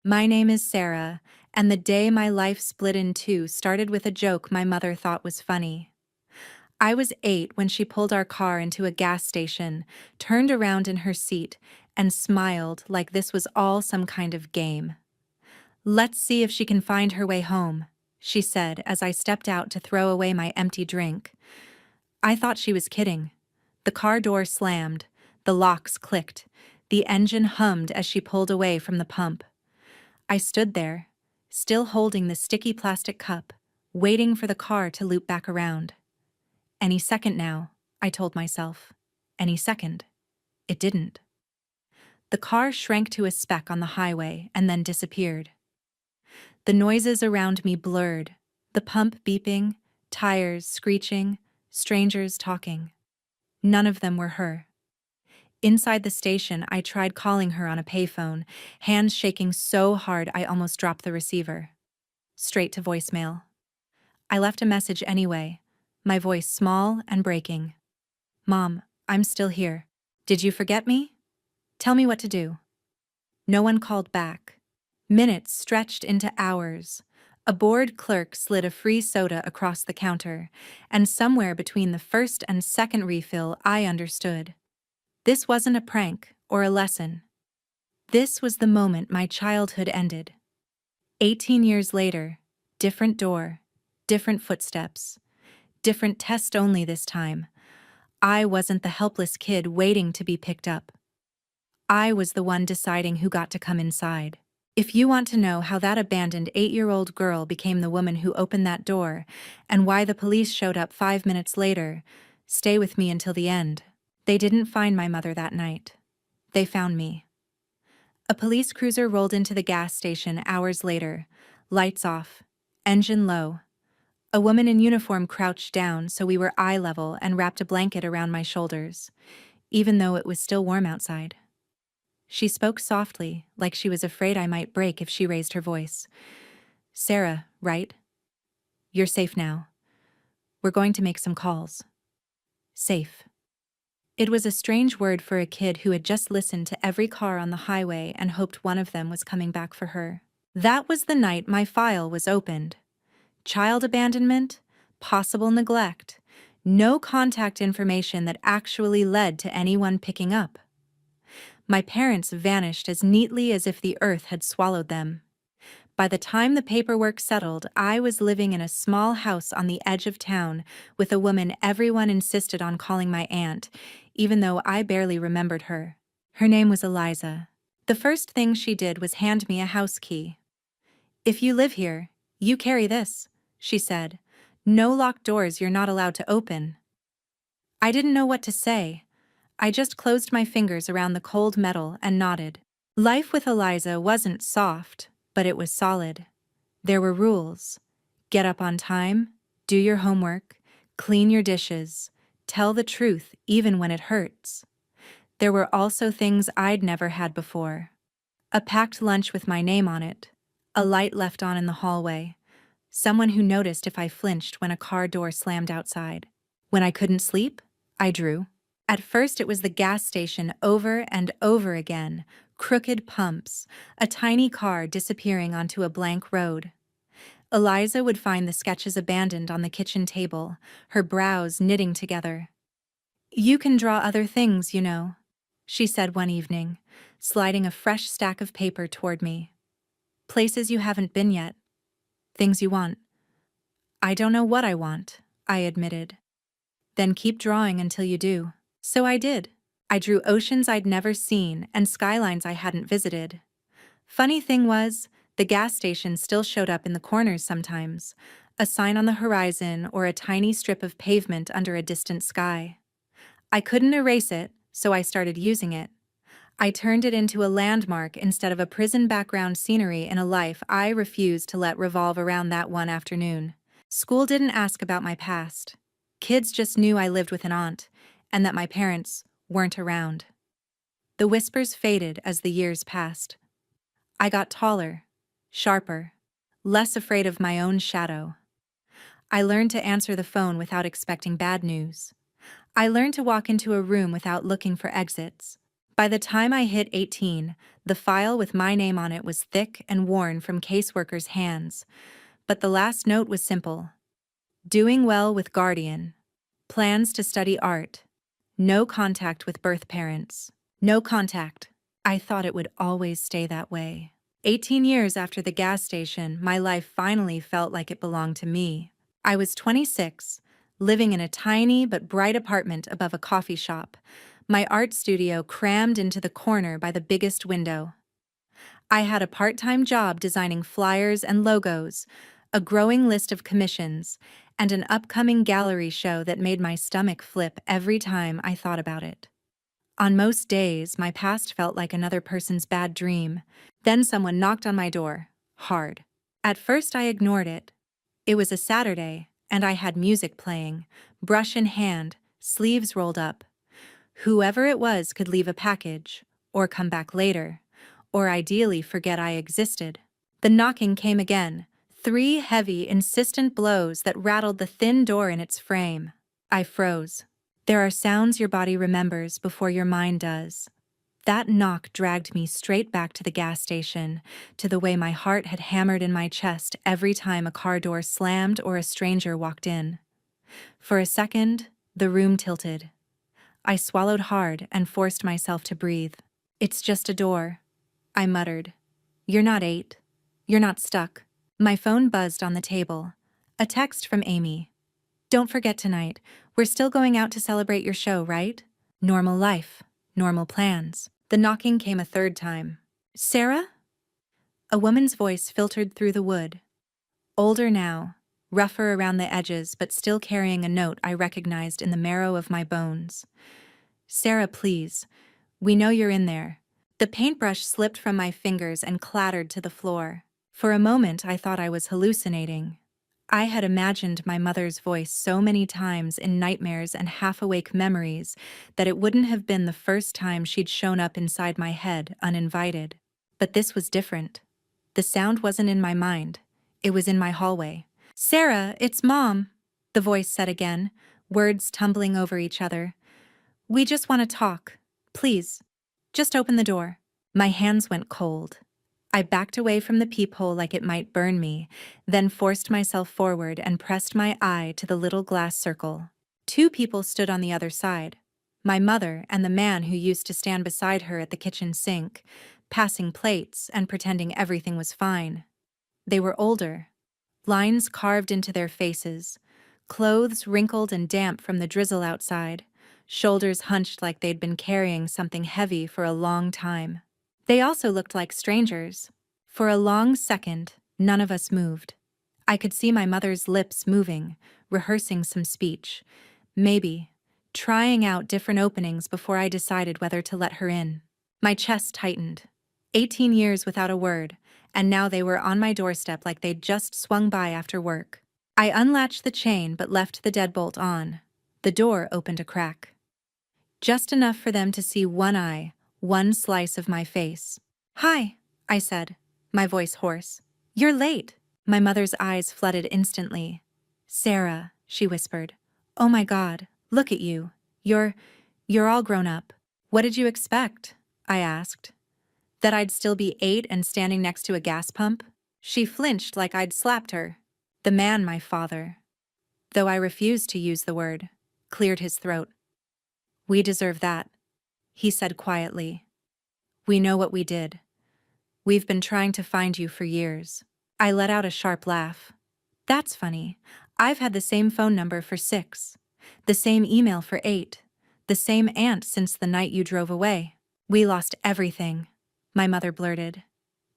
My name is Sarah, and the day my life split in two started with a joke my mother thought was funny. I was 8 when she pulled our car into a gas station, turned around in her seat, and smiled like this was all some kind of game. "Let's see if she can find her way home," she said as I stepped out to throw away my empty drink. I thought she was kidding. The car door slammed, the locks clicked, the engine hummed as she pulled away from the pump. I stood there, still holding the sticky plastic cup, waiting for the car to loop back around. Any second now, I told myself. Any second. It didn't. The car shrank to a speck on the highway and then disappeared. The noises around me blurred, the pump beeping, tires screeching, strangers talking. None of them were her. Inside the station, I tried calling her on a payphone, hands shaking so hard I almost dropped the receiver. Straight to voicemail. I left a message anyway, my voice small and breaking. "Mom, I'm still here. Did you forget me? Tell me what to do." No one called back. Minutes stretched into hours. A bored clerk slid a free soda across the counter, and somewhere between the first and second refill, I understood. This wasn't a prank or a lesson. This was the moment my childhood ended. 18 years later, different door, different footsteps, different test only this time. I wasn't the helpless kid waiting to be picked up. I was the one deciding who got to come inside. If you want to know how that abandoned 8-year-old girl became the woman who opened that door, and why the police showed up 5 minutes later, stay with me until the end. They didn't find my mother that night. They found me. A police cruiser rolled into the gas station hours later, lights off, engine low. A woman in uniform crouched down so we were eye level and wrapped a blanket around my shoulders, even though it was still warm outside. She spoke softly, like she was afraid I might break if she raised her voice. "Sarah, right? You're safe now. We're going to make some calls." Safe. It was a strange word for a kid who had just listened to every car on the highway and hoped one of them was coming back for her. That was the night my file was opened. Child abandonment, possible neglect, no contact information that actually led to anyone picking up. My parents vanished as neatly as if the earth had swallowed them. By the time the paperwork settled, I was living in a small house on the edge of town with a woman everyone insisted on calling my aunt, even though I barely remembered her. Her name was Eliza. The first thing she did was hand me a house key. "If you live here, you carry this," she said. "No locked doors you're not allowed to open." I didn't know what to say. I just closed my fingers around the cold metal and nodded. Life with Eliza wasn't soft, but it was solid. There were rules. Get up on time, do your homework, clean your dishes, tell the truth even when it hurts. There were also things I'd never had before. A packed lunch with my name on it, a light left on in the hallway, someone who noticed if I flinched when a car door slammed outside. When I couldn't sleep, I drew. At first it was the gas station over and over again, crooked pumps, a tiny car disappearing onto a blank road. Eliza would find the sketches abandoned on the kitchen table, her brows knitting together. "You can draw other things, you know," she said one evening, sliding a fresh stack of paper toward me. "Places you haven't been yet. Things you want." "I don't know what I want," I admitted. "Then keep drawing until you do." So I did. I drew oceans I'd never seen and skylines I hadn't visited. Funny thing was, the gas station still showed up in the corners sometimes, a sign on the horizon or a tiny strip of pavement under a distant sky. I couldn't erase it, so I started using it. I turned it into a landmark instead of a prison background scenery in a life I refused to let revolve around that one afternoon. School didn't ask about my past. Kids just knew I lived with an aunt, and that my parents weren't around. The whispers faded as the years passed. I got taller, sharper, less afraid of my own shadow. I learned to answer the phone without expecting bad news. I learned to walk into a room without looking for exits. By the time I hit 18, the file with my name on it was thick and worn from caseworkers' hands, but the last note was simple. Doing well with guardian. Plans to study art. No contact with birth parents. No contact. I thought it would always stay that way. 18 years after the gas station, my life finally felt like it belonged to me. I was 26, living in a tiny but bright apartment above a coffee shop, my art studio crammed into the corner by the biggest window. I had a part-time job designing flyers and logos, a growing list of commissions, and an upcoming gallery show that made my stomach flip every time I thought about it. On most days, my past felt like another person's bad dream. Then someone knocked on my door, hard. At first I ignored it. It was a Saturday, and I had music playing, brush in hand, sleeves rolled up. Whoever it was could leave a package, or come back later, or ideally forget I existed. The knocking came again, 3 heavy, insistent blows that rattled the thin door in its frame. I froze. There are sounds your body remembers before your mind does. That knock dragged me straight back to the gas station, to the way my heart had hammered in my chest every time a car door slammed or a stranger walked in. For a second, the room tilted. I swallowed hard and forced myself to breathe. "It's just a door," I muttered. "You're not 8. You're not stuck." My phone buzzed on the table. A text from Amy. "Don't forget tonight. We're still going out to celebrate your show, right? Normal life. Normal plans." The knocking came a third time. "Sarah?" A woman's voice filtered through the wood. Older now, rougher around the edges, but still carrying a note I recognized in the marrow of my bones. "Sarah, please. We know you're in there." The paintbrush slipped from my fingers and clattered to the floor. For a moment, I thought I was hallucinating. I had imagined my mother's voice so many times in nightmares and half-awake memories that it wouldn't have been the first time she'd shown up inside my head, uninvited. But this was different. The sound wasn't in my mind. It was in my hallway. "Sarah, it's Mom," the voice said again, words tumbling over each other. "We just want to talk. Please, just open the door." My hands went cold. I backed away from the peephole like it might burn me, then forced myself forward and pressed my eye to the little glass circle. 2 people stood on the other side, my mother and the man who used to stand beside her at the kitchen sink, passing plates and pretending everything was fine. They were older, lines carved into their faces, clothes wrinkled and damp from the drizzle outside, shoulders hunched like they'd been carrying something heavy for a long time. They also looked like strangers. For a long second, none of us moved. I could see my mother's lips moving, rehearsing some speech. Maybe, trying out different openings before I decided whether to let her in. My chest tightened. 18 years without a word, and now they were on my doorstep like they'd just swung by after work. I unlatched the chain but left the deadbolt on. The door opened a crack. Just enough for them to see one eye, one slice of my face. "Hi," I said, my voice hoarse. "You're late." My mother's eyes flooded instantly. "Sarah," she whispered. "Oh my God, look at you. You're all grown up." "What did you expect?" I asked. That I'd still be 8 and standing next to a gas pump? She flinched like I'd slapped her. The man, my father, though I refused to use the word, cleared his throat. "We deserve that," he said quietly. "We know what we did. We've been trying to find you for years." I let out a sharp laugh. "That's funny. I've had the same phone number for 6, the same email for 8, the same aunt since the night you drove away." "We lost everything," my mother blurted.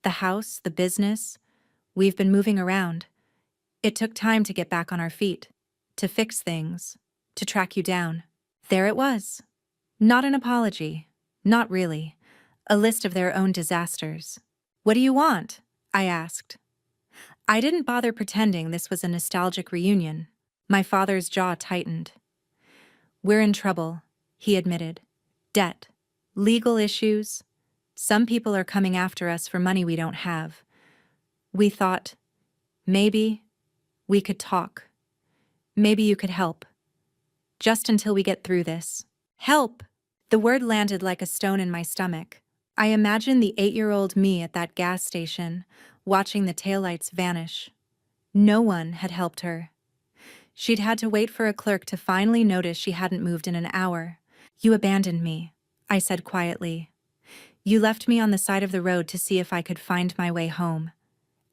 "The house, the business. We've been moving around. It took time to get back on our feet, to fix things, to track you down." There it was. Not an apology. Not really. A list of their own disasters. "What do you want?" I asked. I didn't bother pretending this was a nostalgic reunion. My father's jaw tightened. "We're in trouble," he admitted. "Debt. Legal issues. Some people are coming after us for money we don't have. We thought, maybe we could talk. Maybe you could help. Just until we get through this." "Help!" The word landed like a stone in my stomach. I imagined the 8-year-old me at that gas station, watching the taillights vanish. No one had helped her. She'd had to wait for a clerk to finally notice she hadn't moved in an hour. "You abandoned me," I said quietly. "You left me on the side of the road to see if I could find my way home.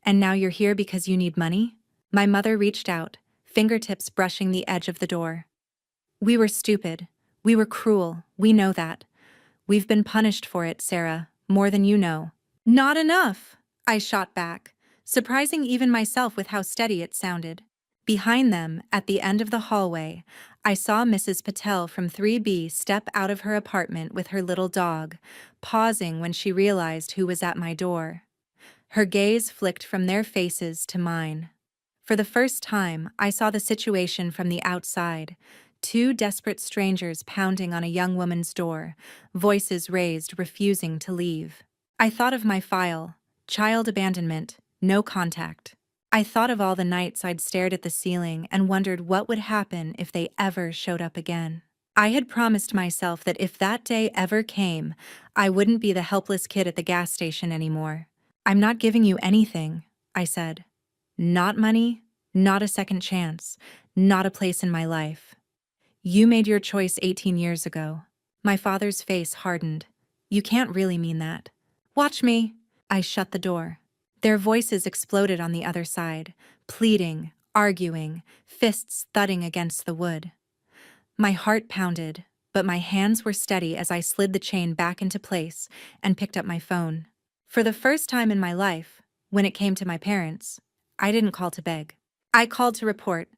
And now you're here because you need money?" My mother reached out, fingertips brushing the edge of the door. "We were stupid. We were cruel. We know that. We've been punished for it, Sarah, more than you know." "Not enough," I shot back, surprising even myself with how steady it sounded. Behind them, at the end of the hallway, I saw Mrs. Patel from 3B step out of her apartment with her little dog, pausing when she realized who was at my door. Her gaze flicked from their faces to mine. For the first time, I saw the situation from the outside. Two desperate strangers pounding on a young woman's door, voices raised, refusing to leave. I thought of my file: child abandonment, no contact. I thought of all the nights I'd stared at the ceiling and wondered what would happen if they ever showed up again. I had promised myself that if that day ever came, I wouldn't be the helpless kid at the gas station anymore. "I'm not giving you anything," I said. "Not money, not a second chance, not a place in my life. You made your choice 18 years ago." My father's face hardened. "You can't really mean that." "Watch me." I shut the door. Their voices exploded on the other side, pleading, arguing, fists thudding against the wood. My heart pounded, but my hands were steady as I slid the chain back into place and picked up my phone. For the first time in my life, when it came to my parents, I didn't call to beg. I called to report.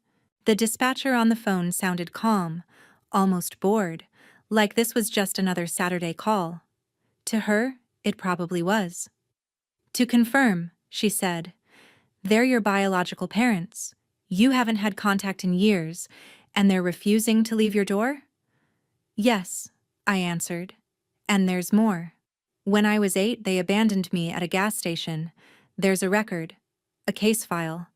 The dispatcher on the phone sounded calm, almost bored, like this was just another Saturday call. To her, it probably was. "To confirm," she said, "they're your biological parents. You haven't had contact in years, and they're refusing to leave your door?" "Yes," I answered. "And there's more. When I was 8, they abandoned me at a gas station. There's a record, a case file.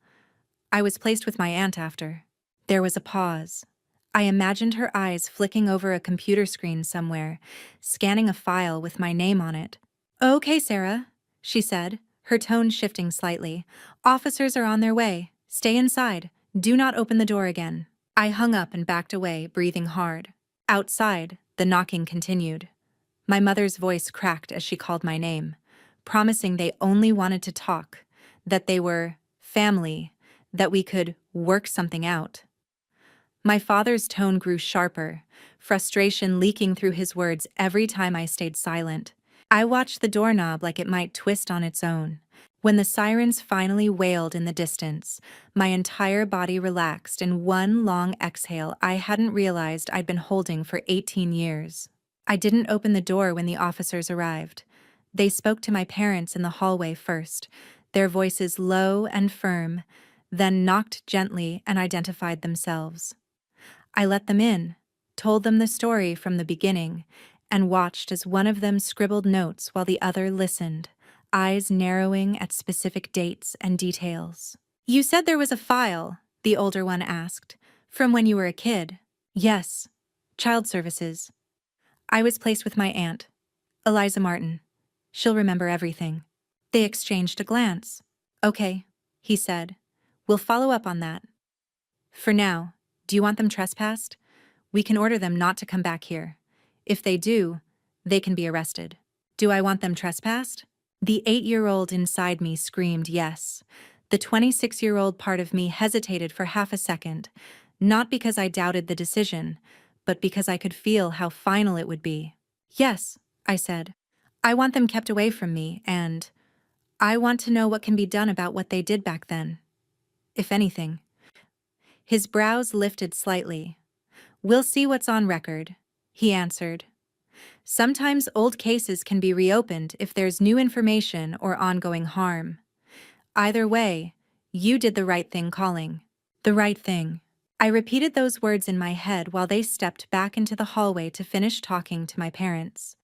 I was placed with my aunt after." There was a pause. I imagined her eyes flicking over a computer screen somewhere, scanning a file with my name on it. "Okay, Sarah," she said, her tone shifting slightly. "Officers are on their way. Stay inside. Do not open the door again." I hung up and backed away, breathing hard. Outside, the knocking continued. My mother's voice cracked as she called my name, promising they only wanted to talk, that they were family, that we could work something out. My father's tone grew sharper, frustration leaking through his words every time I stayed silent. I watched the doorknob like it might twist on its own. When the sirens finally wailed in the distance, my entire body relaxed in one long exhale I hadn't realized I'd been holding for 18 years. I didn't open the door when the officers arrived. They spoke to my parents in the hallway first, their voices low and firm, then knocked gently and identified themselves. I let them in, told them the story from the beginning, and watched as one of them scribbled notes while the other listened, eyes narrowing at specific dates and details. "You said there was a file," the older one asked, "from when you were a kid." "Yes. Child Services. I was placed with my aunt, Eliza Martin. She'll remember everything." They exchanged a glance. "Okay," he said. "We'll follow up on that. For now, do you want them trespassed? We can order them not to come back here. If they do, they can be arrested." "Do I want them trespassed?" The 8-year-old inside me screamed yes. The 26-year-old part of me hesitated for half a second, not because I doubted the decision, but because I could feel how final it would be. "Yes," I said. "I want them kept away from me, and I want to know what can be done about what they did back then. If anything." His brows lifted slightly. "We'll see what's on record," he answered. "Sometimes old cases can be reopened if there's new information or ongoing harm. Either way, you did the right thing calling." The right thing. I repeated those words in my head while they stepped back into the hallway to finish talking to my parents.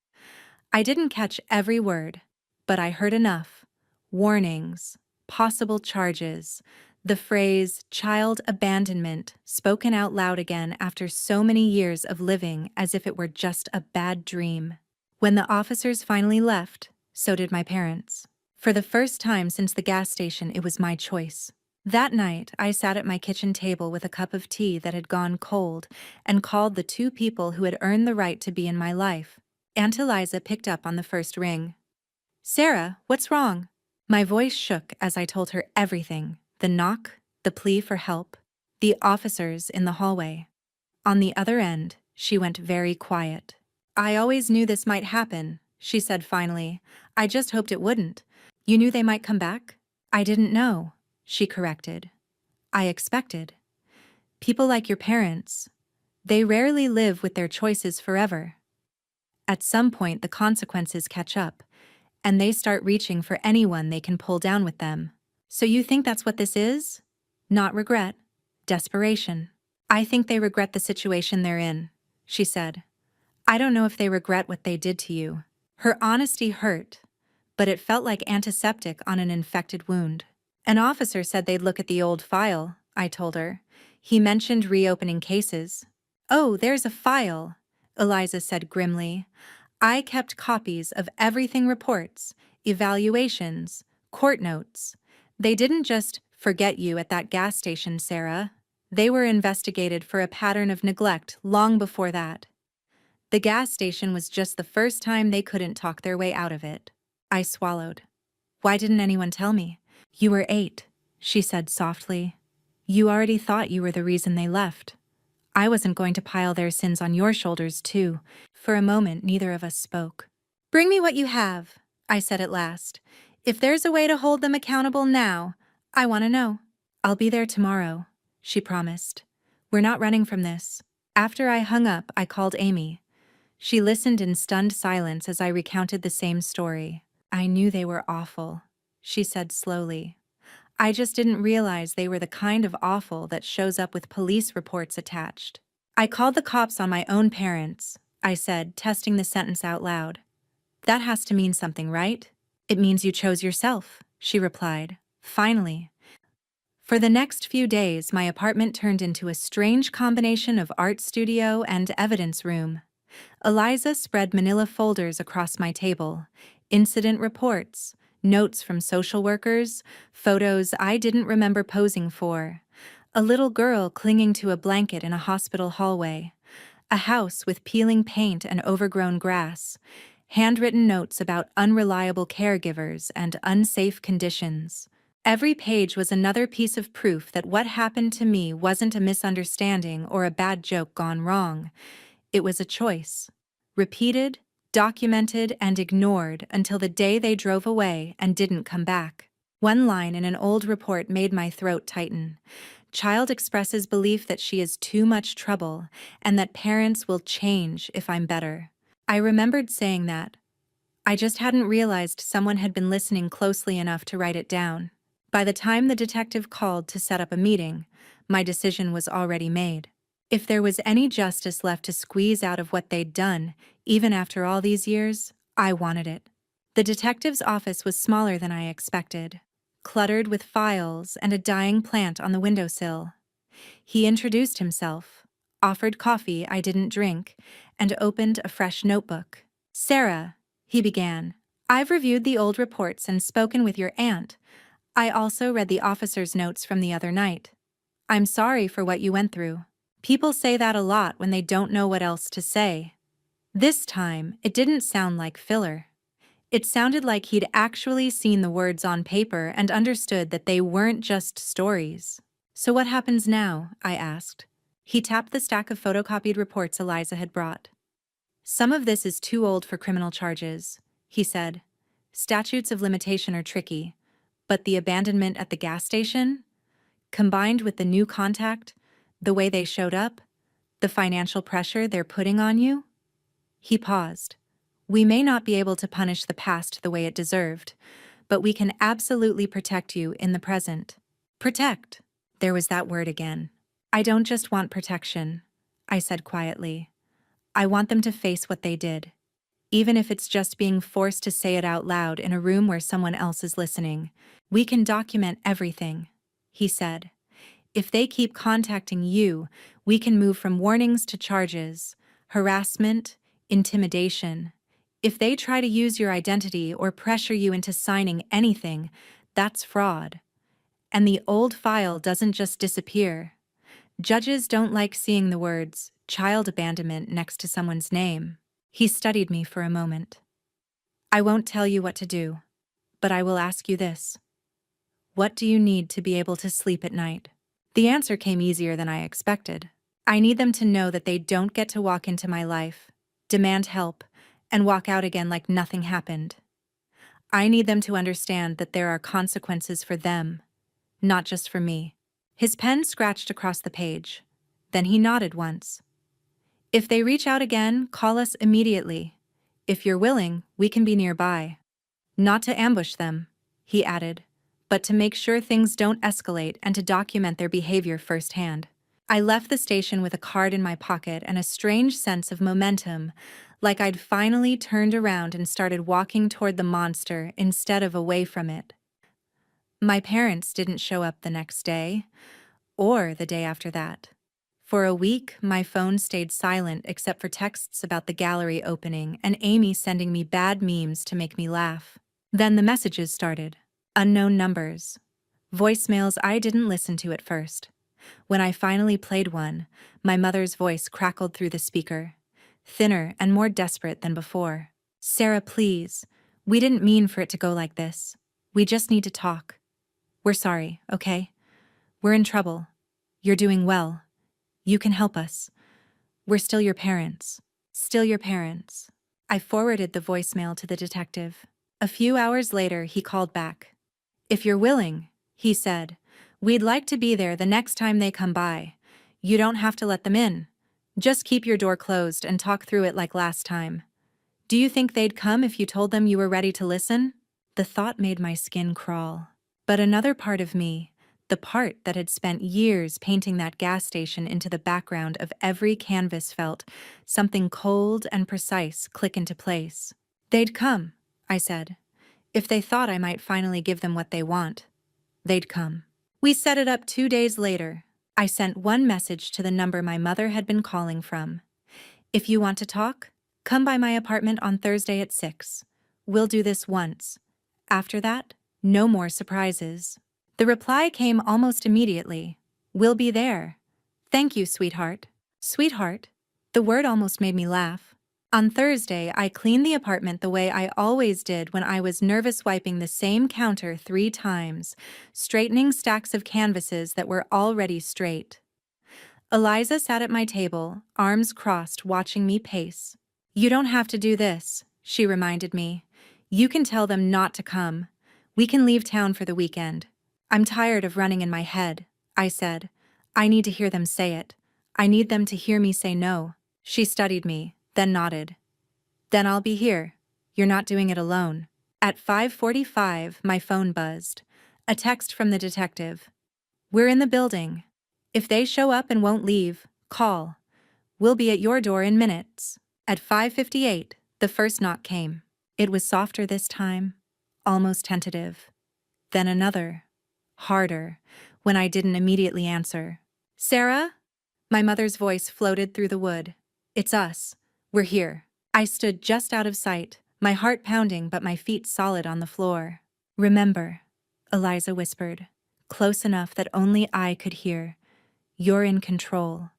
I didn't catch every word, but I heard enough. Warnings, possible charges, The phrase child abandonment spoken out loud again after so many years of living as if it were just a bad dream. When the officers finally left, so did my parents. For the first time since the gas station, it was my choice. That night, I sat at my kitchen table with a cup of tea that had gone cold and called the two people who had earned the right to be in my life. Aunt Eliza picked up on the first ring. "Sarah, what's wrong?" My voice shook as I told her everything: the knock, the plea for help, the officers in the hallway. On the other end, she went very quiet. "I always knew this might happen," she said finally. "I just hoped it wouldn't." "You knew they might come back?" "I didn't know," she corrected. "I expected. People like your parents, they rarely live with their choices forever. At some point, the consequences catch up, and they start reaching for anyone they can pull down with them. So you think that's what this is? Not regret, desperation." "I think they regret the situation they're in," she said. "I don't know if they regret what they did to you." Her honesty hurt, but it felt like antiseptic on an infected wound. "An officer said they'd look at the old file," I told her. "He mentioned reopening cases." "Oh, there's a file," Eliza said grimly. "I kept copies of everything: reports, evaluations, court notes. They didn't just forget you at that gas station, Sarah. They were investigated for a pattern of neglect long before that. The gas station was just the first time they couldn't talk their way out of it." I swallowed. "Why didn't anyone tell me?" "You were 8, she said softly. "You already thought you were the reason they left. I wasn't going to pile their sins on your shoulders, too." For a moment, neither of us spoke. "Bring me what you have," I said at last. "If there's a way to hold them accountable now, I want to know." "I'll be there tomorrow," she promised. "We're not running from this." After I hung up, I called Amy. She listened in stunned silence as I recounted the same story. "I knew they were awful," she said slowly. "I just didn't realize they were the kind of awful that shows up with police reports attached." "I called the cops on my own parents," I said, testing the sentence out loud. "That has to mean something, right?" "It means you chose yourself," she replied. Finally. For the next few days, my apartment turned into a strange combination of art studio and evidence room. Eliza spread manila folders across my table: incident reports, notes from social workers, photos I didn't remember posing for, a little girl clinging to a blanket in a hospital hallway, a house with peeling paint and overgrown grass, handwritten notes about unreliable caregivers and unsafe conditions. Every page was another piece of proof that what happened to me wasn't a misunderstanding or a bad joke gone wrong. It was a choice. Repeated, documented, and ignored until the day they drove away and didn't come back. One line in an old report made my throat tighten. "Child expresses belief that she is too much trouble and that parents will change if I'm better." I remembered saying that. I just hadn't realized someone had been listening closely enough to write it down. By the time the detective called to set up a meeting, my decision was already made. If there was any justice left to squeeze out of what they'd done, even after all these years, I wanted it. The detective's office was smaller than I expected, cluttered with files and a dying plant on the windowsill. He introduced himself, offered coffee I didn't drink, and opened a fresh notebook. "Sarah," he began, "I've reviewed the old reports and spoken with your aunt. I also read the officer's notes from the other night. I'm sorry for what you went through." People say that a lot when they don't know what else to say. This time, it didn't sound like filler. It sounded like he'd actually seen the words on paper and understood that they weren't just stories. "So what happens now?" I asked. He tapped the stack of photocopied reports Eliza had brought. "Some of this is too old for criminal charges," he said. "Statutes of limitation are tricky, but the abandonment at the gas station, combined with the new contact, the way they showed up, the financial pressure they're putting on you." He paused. "We may not be able to punish the past the way it deserved, but we can absolutely protect you in the present." Protect. There was that word again. "I don't just want protection," I said quietly. "I want them to face what they did. Even if it's just being forced to say it out loud in a room where someone else is listening. We can document everything. he said. If they keep contacting you, we can move from warnings to charges, harassment, intimidation. If they try to use your identity or pressure you into signing anything, that's fraud. And the old file doesn't just disappear. Judges don't like seeing the words child abandonment next to someone's name. He studied me for a moment. I won't tell you what to do, but I will ask you this. What do you need to be able to sleep at night? The answer came easier than I expected. I need them to know that they don't get to walk into my life, demand help, and walk out again like nothing happened. I need them to understand that there are consequences for them, not just for me. His pen scratched across the page. Then he nodded once. If they reach out again, call us immediately. If you're willing, we can be nearby. Not to ambush them, he added, but to make sure things don't escalate and to document their behavior firsthand. I left the station with a card in my pocket and a strange sense of momentum, like I'd finally turned around and started walking toward the monster instead of away from it. My parents didn't show up the next day, or the day after that. For a week, my phone stayed silent except for texts about the gallery opening and Amy sending me bad memes to make me laugh. Then the messages started. Unknown numbers. Voicemails I didn't listen to at first. When I finally played one, my mother's voice crackled through the speaker, thinner and more desperate than before. Sarah, please. We didn't mean for it to go like this. We just need to talk. We're sorry, okay? We're in trouble. You're doing well. You can help us. We're still your parents. Still your parents. I forwarded the voicemail to the detective. A few hours later, he called back. If you're willing, he said, we'd like to be there the next time they come by. You don't have to let them in. Just keep your door closed and talk through it like last time. Do you think they'd come if you told them you were ready to listen? The thought made my skin crawl. But another part of me, the part that had spent years painting that gas station into the background of every canvas, felt something cold and precise click into place. They'd come, I said. If they thought I might finally give them what they want, they'd come. We set it up 2 days later. I sent one message to the number my mother had been calling from. If you want to talk, come by my apartment on Thursday at 6. We'll do this once. After that, no more surprises. The reply came almost immediately. We'll be there. Thank you, sweetheart. Sweetheart? The word almost made me laugh. On Thursday, I cleaned the apartment the way I always did when I was nervous, wiping the same counter 3 times, straightening stacks of canvases that were already straight. Eliza sat at my table, arms crossed, watching me pace. You don't have to do this, she reminded me. You can tell them not to come. We can leave town for the weekend. I'm tired of running in my head, I said. I need to hear them say it. I need them to hear me say no. She studied me, then nodded. Then I'll be here. You're not doing it alone. At 5:45, my phone buzzed. A text from the detective. We're in the building. If they show up and won't leave, call. We'll be at your door in minutes. At 5:58, the first knock came. It was softer this time, almost tentative. Then another, harder, when I didn't immediately answer. Sarah? My mother's voice floated through the wood. It's us. We're here. I stood just out of sight, my heart pounding but my feet solid on the floor. Remember, Eliza whispered, close enough that only I could hear. You're in control.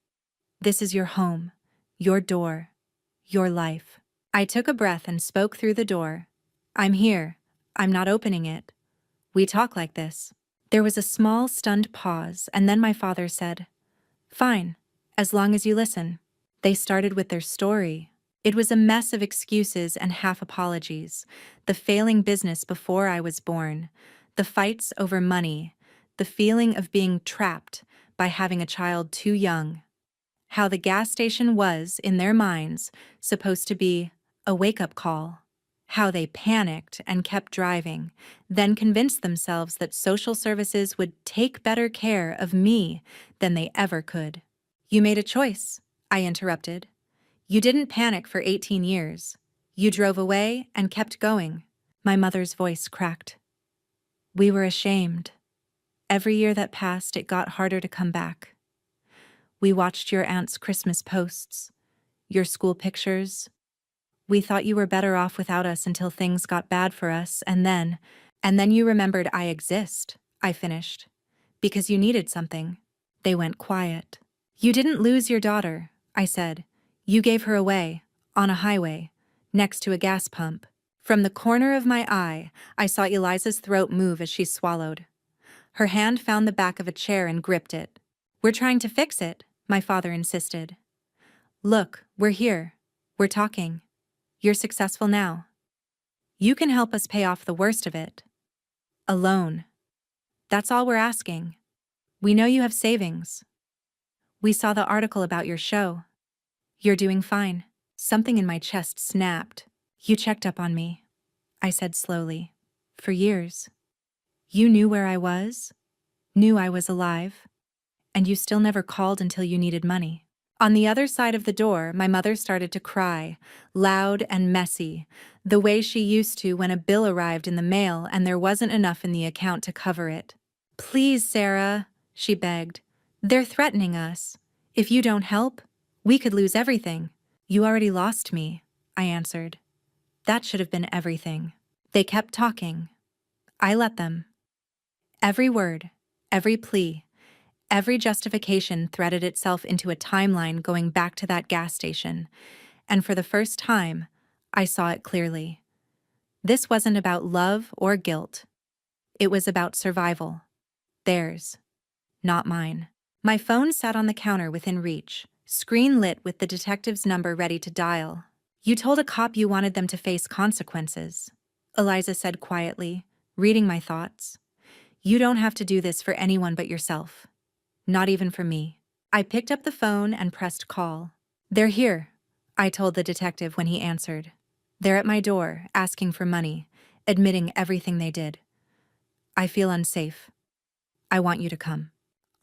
This is your home, your door, your life. I took a breath and spoke through the door. I'm here. I'm not opening it. We talk like this. There was a small, stunned pause, and then my father said, Fine, as long as you listen. They started with their story. It was a mess of excuses and half apologies, the failing business before I was born, the fights over money, the feeling of being trapped by having a child too young. How the gas station was, in their minds, supposed to be a wake-up call. How they panicked and kept driving, then convinced themselves that social services would take better care of me than they ever could. You made a choice, I interrupted. You didn't panic for 18 years. You drove away and kept going. My mother's voice cracked. We were ashamed. Every year that passed, it got harder to come back. We watched your aunt's Christmas posts, your school pictures. We thought you were better off without us until things got bad for us, and then you remembered I exist, I finished. Because you needed something. They went quiet. You didn't lose your daughter, I said. You gave her away, on a highway, next to a gas pump. From the corner of my eye, I saw Eliza's throat move as she swallowed. Her hand found the back of a chair and gripped it. We're trying to fix it, my father insisted. Look, we're here. We're talking. You're successful now. You can help us pay off the worst of it. A loan. That's all we're asking. We know you have savings. We saw the article about your show. You're doing fine. Something in my chest snapped. You checked up on me, I said slowly. For years. You knew where I was, knew I was alive, and you still never called until you needed money. On the other side of the door, my mother started to cry, loud and messy, the way she used to when a bill arrived in the mail and there wasn't enough in the account to cover it. Please, Sarah, she begged. They're threatening us. If you don't help, we could lose everything. You already lost me, I answered. That should have been everything. They kept talking. I let them. Every word, every plea, every justification threaded itself into a timeline going back to that gas station, and for the first time, I saw it clearly. This wasn't about love or guilt. It was about survival. Theirs, not mine. My phone sat on the counter within reach, screen lit with the detective's number ready to dial. You told a cop you wanted them to face consequences, Eliza said quietly, reading my thoughts. You don't have to do this for anyone but yourself. Not even for me. I picked up the phone and pressed call. They're here, I told the detective when he answered. They're at my door, asking for money, admitting everything they did. I feel unsafe. I want you to come.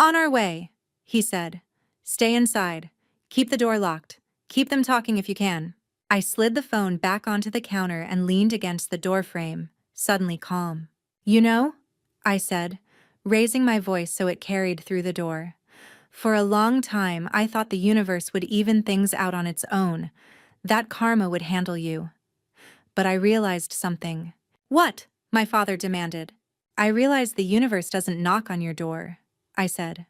On our way, he said. Stay inside. Keep the door locked. Keep them talking if you can. I slid the phone back onto the counter and leaned against the door frame, suddenly calm. You know, I said, raising my voice so it carried through the door. For a long time, I thought the universe would even things out on its own, that karma would handle you. But I realized something. What? My father demanded. I realized the universe doesn't knock on your door, I said.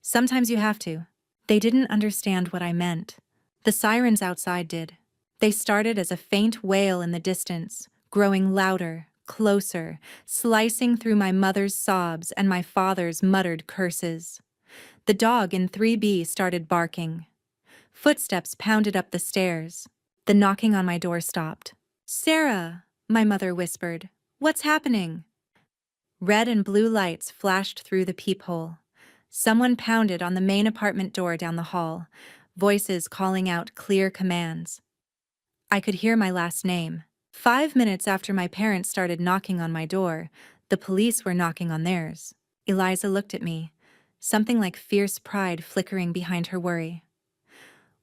Sometimes you have to. They didn't understand what I meant. The sirens outside did. They started as a faint wail in the distance, growing louder, closer, slicing through my mother's sobs and my father's muttered curses. The dog in 3B started barking. Footsteps pounded up the stairs. The knocking on my door stopped. Sarah, my mother whispered. What's happening? Red and blue lights flashed through the peephole. Someone pounded on the main apartment door down the hall, voices calling out clear commands. I could hear my last name. 5 minutes after my parents started knocking on my door, the police were knocking on theirs. Eliza looked at me, something like fierce pride flickering behind her worry.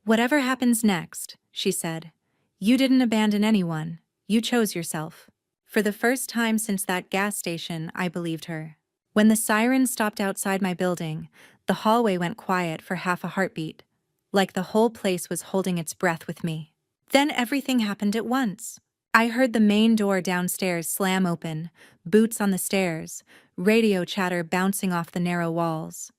Whatever happens next, she said, you didn't abandon anyone. You chose yourself. For the first time since that gas station, I believed her. When the siren stopped outside my building, the hallway went quiet for half a heartbeat, like the whole place was holding its breath with me. Then everything happened at once. I heard the main door downstairs slam open, boots on the stairs, radio chatter bouncing off the narrow walls.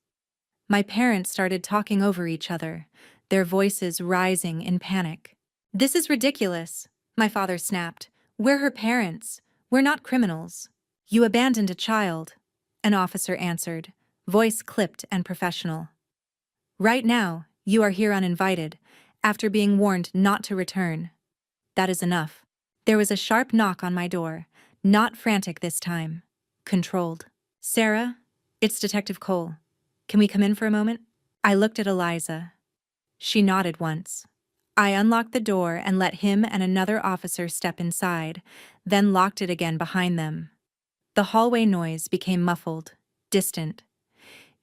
My parents started talking over each other, their voices rising in panic. This is ridiculous, my father snapped. We're her parents. We're not criminals. You abandoned a child, an officer answered, voice clipped and professional. Right now, you are here uninvited, after being warned not to return. That is enough. There was a sharp knock on my door, not frantic this time, controlled. Sarah, it's Detective Cole. Can we come in for a moment? I looked at Eliza. She nodded once. I unlocked the door and let him and another officer step inside, then locked it again behind them. The hallway noise became muffled, distant.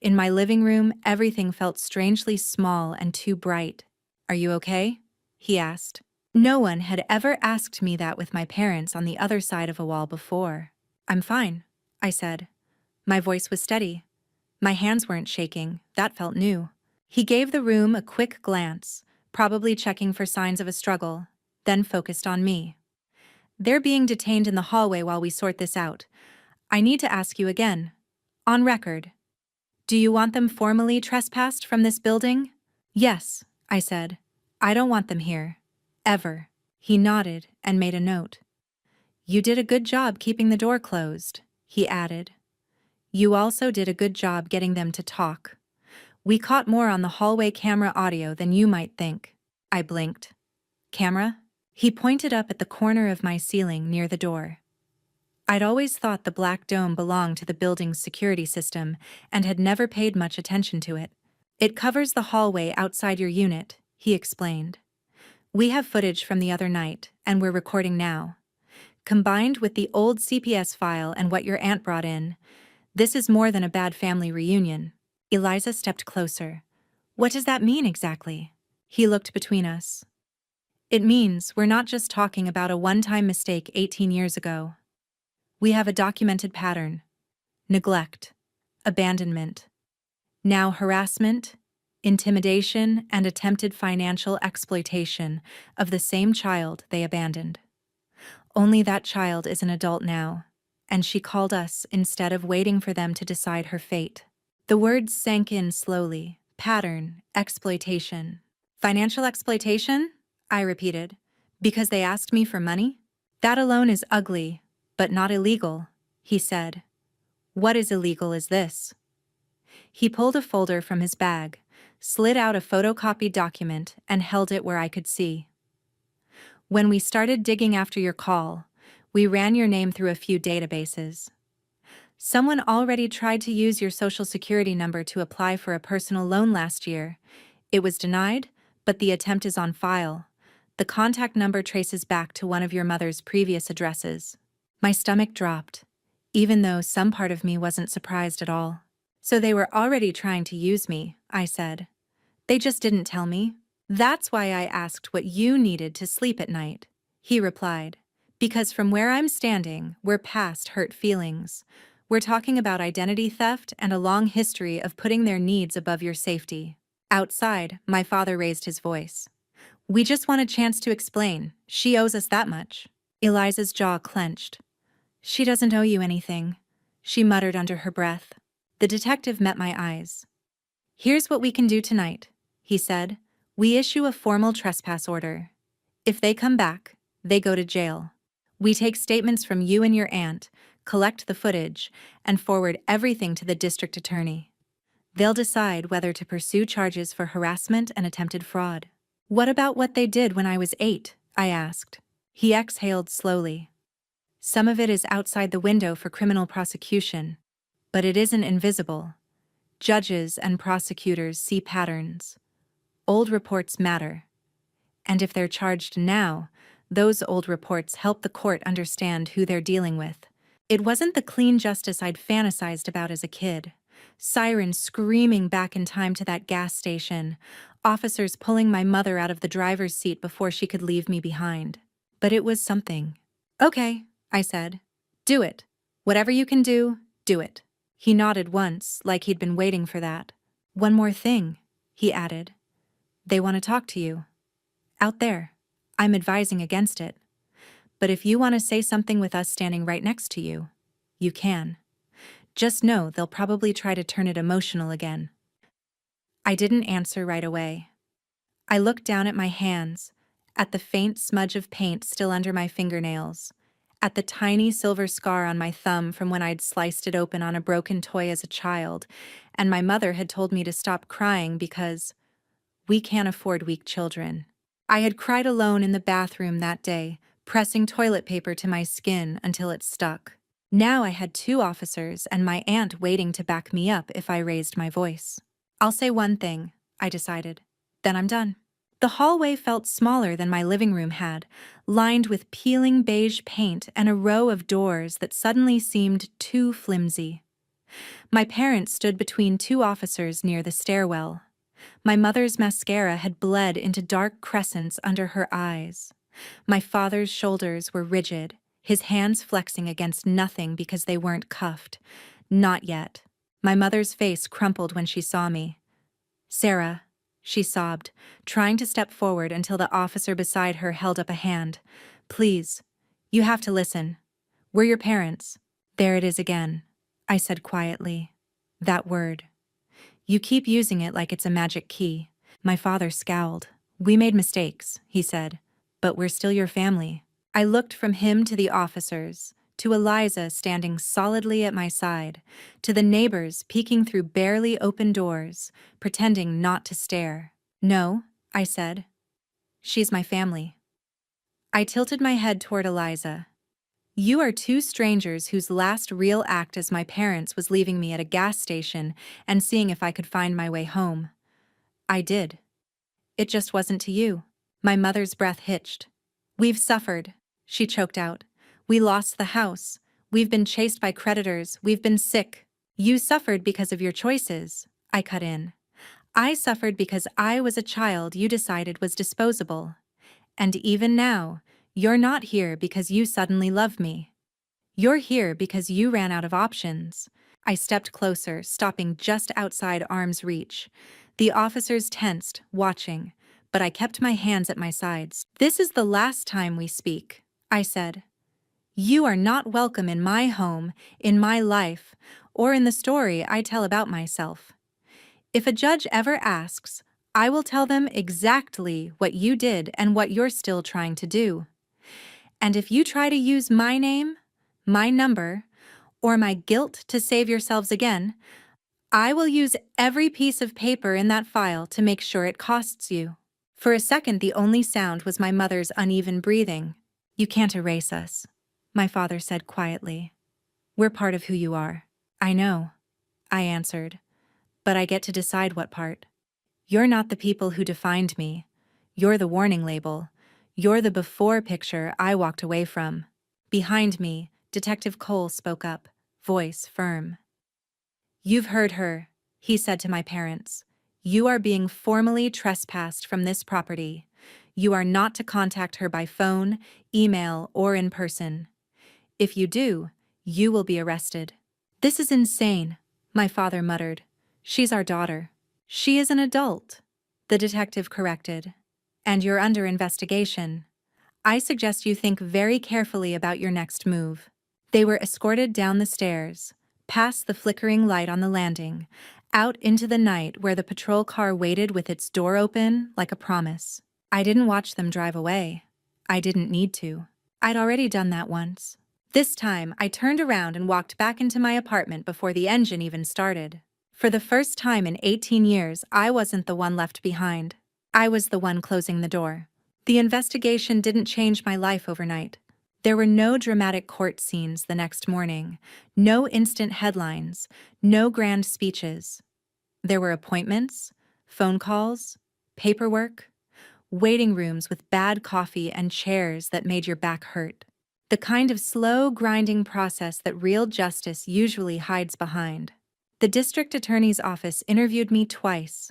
In my living room, everything felt strangely small and too bright. Are you okay? He asked. No one had ever asked me that with my parents on the other side of a wall before. I'm fine, I said. My voice was steady. My hands weren't shaking. That felt new. He gave the room a quick glance, probably checking for signs of a struggle, then focused on me. They're being detained in the hallway while we sort this out. I need to ask you again. On record. Do you want them formally trespassed from this building? Yes, I said. I don't want them here. Ever. He nodded and made a note. You did a good job keeping the door closed, he added. You also did a good job getting them to talk. We caught more on the hallway camera audio than you might think. I blinked. Camera? He pointed up at the corner of my ceiling near the door. I'd always thought the black dome belonged to the building's security system and had never paid much attention to it. It covers the hallway outside your unit, he explained. We have footage from the other night, and we're recording now. Combined with the old CPS file and what your aunt brought in, this is more than a bad family reunion. Eliza stepped closer. What does that mean exactly? He looked between us. It means we're not just talking about a one-time mistake 18 years ago. We have a documented pattern. Neglect. Abandonment. Now harassment, intimidation, and attempted financial exploitation of the same child they abandoned. Only that child is an adult now, and she called us instead of waiting for them to decide her fate. The words sank in slowly. Pattern, exploitation. Financial exploitation? I repeated. Because they asked me for money? That alone is ugly, but not illegal, he said. What is illegal is this. He pulled a folder from his bag, slid out a photocopied document, and held it where I could see. When we started digging after your call, we ran your name through a few databases. Someone already tried to use your social security number to apply for a personal loan last year. It was denied, but the attempt is on file. The contact number traces back to one of your mother's previous addresses. My stomach dropped, even though some part of me wasn't surprised at all. So they were already trying to use me, I said. They just didn't tell me. That's why I asked what you needed to sleep at night, he replied. Because from where I'm standing, we're past hurt feelings. We're talking about identity theft and a long history of putting their needs above your safety. Outside, my father raised his voice. We just want a chance to explain. She owes us that much. Eliza's jaw clenched. She doesn't owe you anything, she muttered under her breath. The detective met my eyes. Here's what we can do tonight, he said. We issue a formal trespass order. If they come back, they go to jail. We take statements from you and your aunt, collect the footage, and forward everything to the district attorney. They'll decide whether to pursue charges for harassment and attempted fraud. What about what they did when I was 8? I asked. He exhaled slowly. Some of it is outside the window for criminal prosecution, but it isn't invisible. Judges and prosecutors see patterns. Old reports matter. And if they're charged now, those old reports help the court understand who they're dealing with. It wasn't the clean justice I'd fantasized about as a kid. Sirens screaming back in time to that gas station, officers pulling my mother out of the driver's seat before she could leave me behind. But it was something. Okay, I said. Do it. Whatever you can do, do it. He nodded once, like he'd been waiting for that. One more thing, he added. They want to talk to you. Out there. I'm advising against it. But if you want to say something with us standing right next to you, you can. Just know they'll probably try to turn it emotional again. I didn't answer right away. I looked down at my hands, at the faint smudge of paint still under my fingernails, at the tiny silver scar on my thumb from when I'd sliced it open on a broken toy as a child, and my mother had told me to stop crying because we can't afford weak children. I had cried alone in the bathroom that day, pressing toilet paper to my skin until it stuck. Now I had 2 officers and my aunt waiting to back me up if I raised my voice. I'll say one thing, I decided. Then I'm done. The hallway felt smaller than my living room had, lined with peeling beige paint and a row of doors that suddenly seemed too flimsy. My parents stood between 2 officers near the stairwell. My mother's mascara had bled into dark crescents under her eyes. My father's shoulders were rigid, his hands flexing against nothing because they weren't cuffed. Not yet. My mother's face crumpled when she saw me. Sarah, she sobbed, trying to step forward until the officer beside her held up a hand. Please, you have to listen. We're your parents. There it is again, I said quietly. That word. You keep using it like it's a magic key. My father scowled. We made mistakes, he said, but we're still your family. I looked from him to the officers, to Eliza standing solidly at my side, to the neighbors peeking through barely open doors, pretending not to stare. No, I said. She's my family. I tilted my head toward Eliza. You are two strangers whose last real act as my parents was leaving me at a gas station and seeing if I could find my way home. I did. It just wasn't to you. My mother's breath hitched. We've suffered, she choked out. We lost the house. We've been chased by creditors. We've been sick. You suffered because of your choices, I cut in. I suffered because I was a child you decided was disposable. And even now, you're not here because you suddenly love me. You're here because you ran out of options. I stepped closer, stopping just outside arm's reach. The officers tensed, watching, but I kept my hands at my sides. This is the last time we speak, I said. You are not welcome in my home, in my life, or in the story I tell about myself. If a judge ever asks, I will tell them exactly what you did and what you're still trying to do. And if you try to use my name, my number, or my guilt to save yourselves again, I will use every piece of paper in that file to make sure it costs you. For a second, the only sound was my mother's uneven breathing. You can't erase us, my father said quietly. We're part of who you are. I know, I answered, but I get to decide what part. You're not the people who defined me. You're the warning label. You're the before picture I walked away from. Behind me, Detective Cole spoke up, voice firm. You've heard her, he said to my parents. You are being formally trespassed from this property. You are not to contact her by phone, email, or in person. If you do, you will be arrested. This is insane, my father muttered. She's our daughter. She is an adult, the detective corrected. And you're under investigation. I suggest you think very carefully about your next move. They were escorted down the stairs, past the flickering light on the landing, out into the night where the patrol car waited with its door open like a promise. I didn't watch them drive away. I didn't need to. I'd already done that once. This time, I turned around and walked back into my apartment before the engine even started. For the first time in 18 years, I wasn't the one left behind. I was the one closing the door. The investigation didn't change my life overnight. There were no dramatic court scenes the next morning, no instant headlines, no grand speeches. There were appointments, phone calls, paperwork, waiting rooms with bad coffee and chairs that made your back hurt. The kind of slow, grinding process that real justice usually hides behind. The district attorney's office interviewed me twice.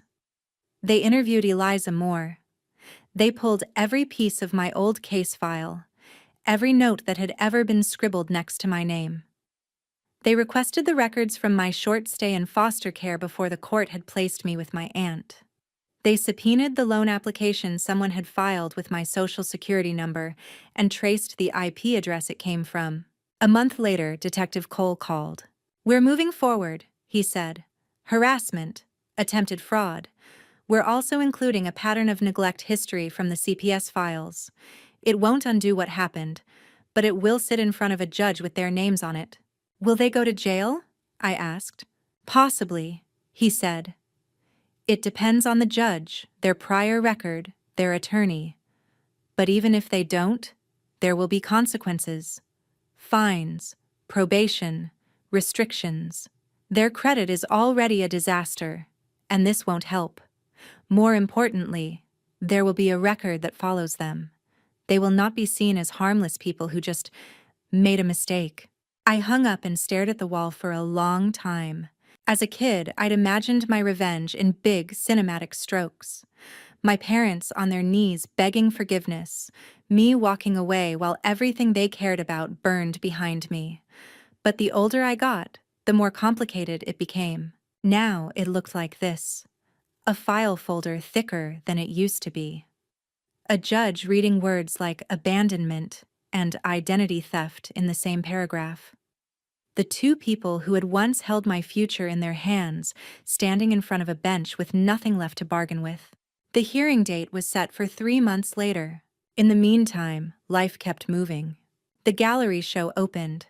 They interviewed Eliza Moore. They pulled every piece of my old case file, every note that had ever been scribbled next to my name. They requested the records from my short stay in foster care before the court had placed me with my aunt. They subpoenaed the loan application someone had filed with my social security number and traced the IP address it came from. A month later, Detective Cole called. We're moving forward, he said. Harassment, attempted fraud. We're also including a pattern of neglect history from the CPS files. It won't undo what happened, but it will sit in front of a judge with their names on it. Will they go to jail? I asked. Possibly, he said. It depends on the judge, their prior record, their attorney. But even if they don't, there will be consequences. Fines, probation, restrictions. Their credit is already a disaster, and this won't help. More importantly, there will be a record that follows them. They will not be seen as harmless people who just made a mistake. I hung up and stared at the wall for a long time. As a kid, I'd imagined my revenge in big, cinematic strokes. My parents on their knees begging forgiveness, me walking away while everything they cared about burned behind me. But the older I got, the more complicated it became. Now it looked like this: a file folder thicker than it used to be. A judge reading words like abandonment and identity theft in the same paragraph. The two people who had once held my future in their hands, standing in front of a bench with nothing left to bargain with. The hearing date was set for 3 months later. In the meantime, life kept moving. The gallery show opened.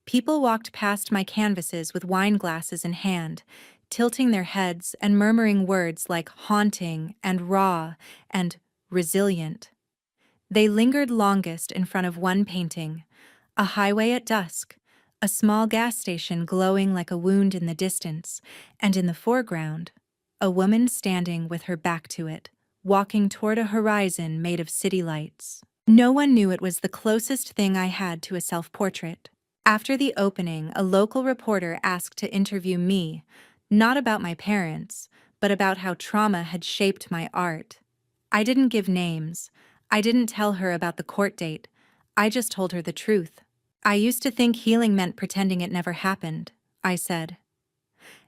People walked past my canvases with wine glasses in hand, tilting their heads and murmuring words like haunting and raw and resilient. They lingered longest in front of one painting, a highway at dusk, a small gas station glowing like a wound in the distance, and in the foreground, a woman standing with her back to it, walking toward a horizon made of city lights. No one knew it was the closest thing I had to a self-portrait. After the opening, a local reporter asked to interview me, not about my parents, but about how trauma had shaped my art. I didn't give names. I didn't tell her about the court date. I just told her the truth. I used to think healing meant pretending it never happened, I said.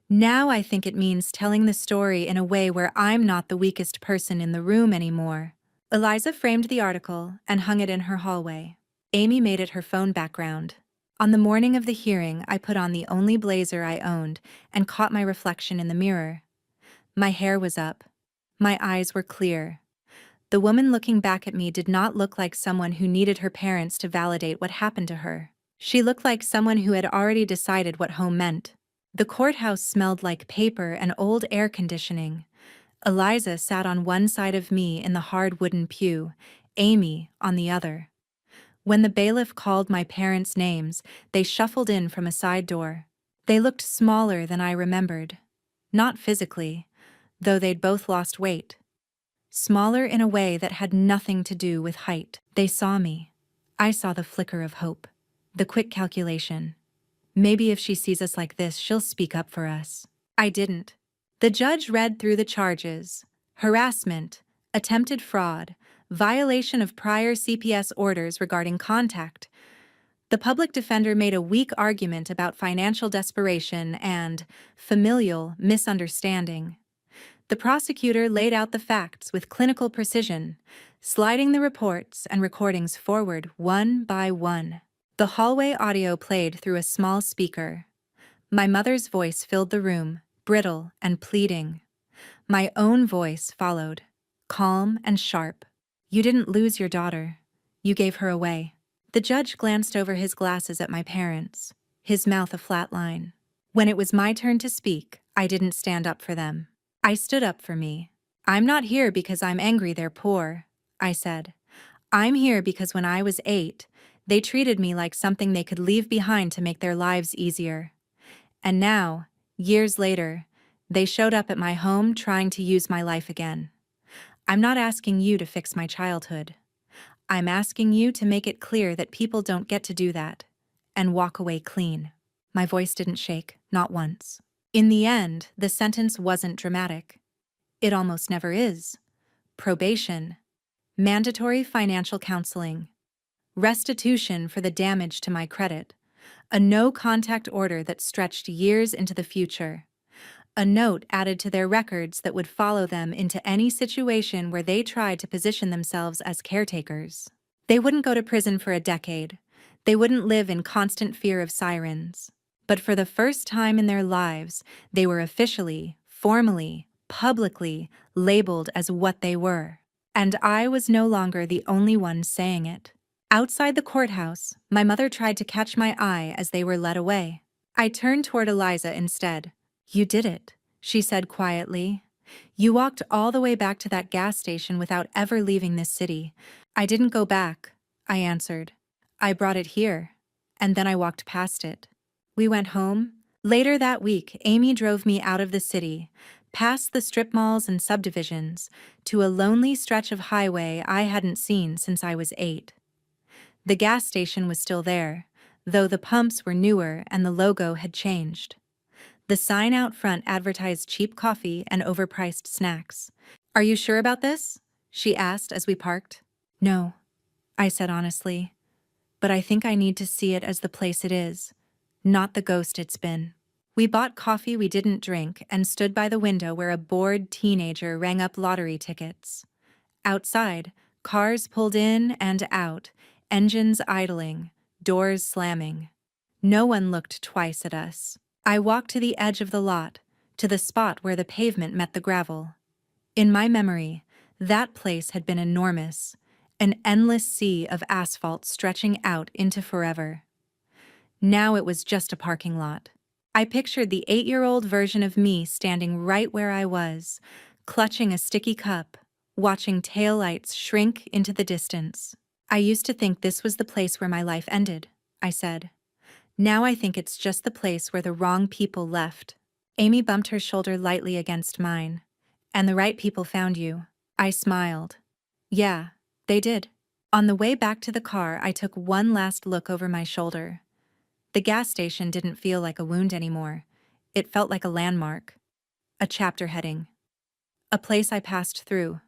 Now I think it means telling the story in a way where I'm not the weakest person in the room anymore. Eliza framed the article and hung it in her hallway. Amy made it her phone background. On the morning of the hearing, I put on the only blazer I owned and caught my reflection in the mirror. My hair was up. My eyes were clear. The woman looking back at me did not look like someone who needed her parents to validate what happened to her. She looked like someone who had already decided what home meant. The courthouse smelled like paper and old air conditioning. Eliza sat on one side of me in the hard wooden pew, Amy on the other. When the bailiff called my parents' names, they shuffled in from a side door. They looked smaller than I remembered. Not physically, though they'd both lost weight. Smaller in a way that had nothing to do with height. They saw me. I saw the flicker of hope. The quick calculation. Maybe if she sees us like this, she'll speak up for us. I didn't. The judge read through the charges: harassment, attempted fraud, violation of prior CPS orders regarding contact. The public defender made a weak argument about financial desperation and familial misunderstanding. The prosecutor laid out the facts with clinical precision, sliding the reports and recordings forward one by one. The hallway audio played through a small speaker. My mother's voice filled the room, brittle and pleading. My own voice followed, calm and sharp. You didn't lose your daughter. You gave her away. The judge glanced over his glasses at my parents, his mouth a flat line. When it was my turn to speak, I didn't stand up for them. I stood up for me. I'm not here because I'm angry they're poor, I said. I'm here because when I was 8, they treated me like something they could leave behind to make their lives easier. And now, years later, they showed up at my home trying to use my life again. I'm not asking you to fix my childhood. I'm asking you to make it clear that people don't get to do that and walk away clean. My voice didn't shake, not once. In the end, the sentence wasn't dramatic. It almost never is. Probation, mandatory financial counseling, restitution for the damage to my credit, a no-contact order that stretched years into the future, a note added to their records that would follow them into any situation where they tried to position themselves as caretakers. They wouldn't go to prison for a decade. They wouldn't live in constant fear of sirens. But for the first time in their lives, they were officially, formally, publicly labeled as what they were. And I was no longer the only one saying it. Outside the courthouse, my mother tried to catch my eye as they were led away. I turned toward Eliza instead. You did it, she said quietly. You walked all the way back to that gas station without ever leaving this city. I didn't go back, I answered. I brought it here, and then I walked past it. We went home. Later that week, Amy drove me out of the city, past the strip malls and subdivisions, to a lonely stretch of highway I hadn't seen since I was 8. The gas station was still there, though the pumps were newer and the logo had changed. The sign out front advertised cheap coffee and overpriced snacks. Are you sure about this? She asked as we parked. No, I said honestly, but I think I need to see it as the place it is. not the ghost it's been. We bought coffee we didn't drink and stood by the window where a bored teenager rang up lottery tickets. Outside, cars pulled in and out, engines idling, doors slamming. No one looked twice at us. I walked to the edge of the lot, to the spot where the pavement met the gravel. In my memory, that place had been enormous, an endless sea of asphalt stretching out into forever. Now it was just a parking lot. I pictured the 8-year-old version of me standing right where I was, clutching a sticky cup, watching taillights shrink into the distance. I used to think this was the place where my life ended, I said. Now I think it's just the place where the wrong people left. Amy bumped her shoulder lightly against mine. And the right people found you. I smiled. Yeah, they did. On the way back to the car, I took one last look over my shoulder. The gas station didn't feel like a wound anymore. It felt like a landmark. A chapter heading. A place I passed through.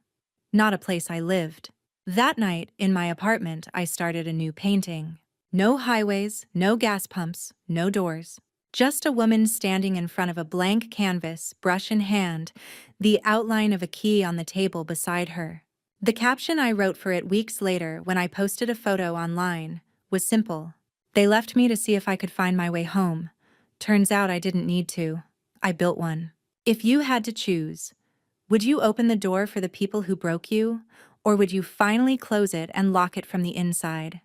Not a place I lived. That night, in my apartment, I started a new painting. No highways, no gas pumps, no doors. Just a woman standing in front of a blank canvas, brush in hand, the outline of a key on the table beside her. The caption I wrote for it weeks later when I posted a photo online was simple. They left me to see if I could find my way home. Turns out I didn't need to. I built one. If you had to choose, would you open the door for the people who broke you, or would you finally close it and lock it from the inside?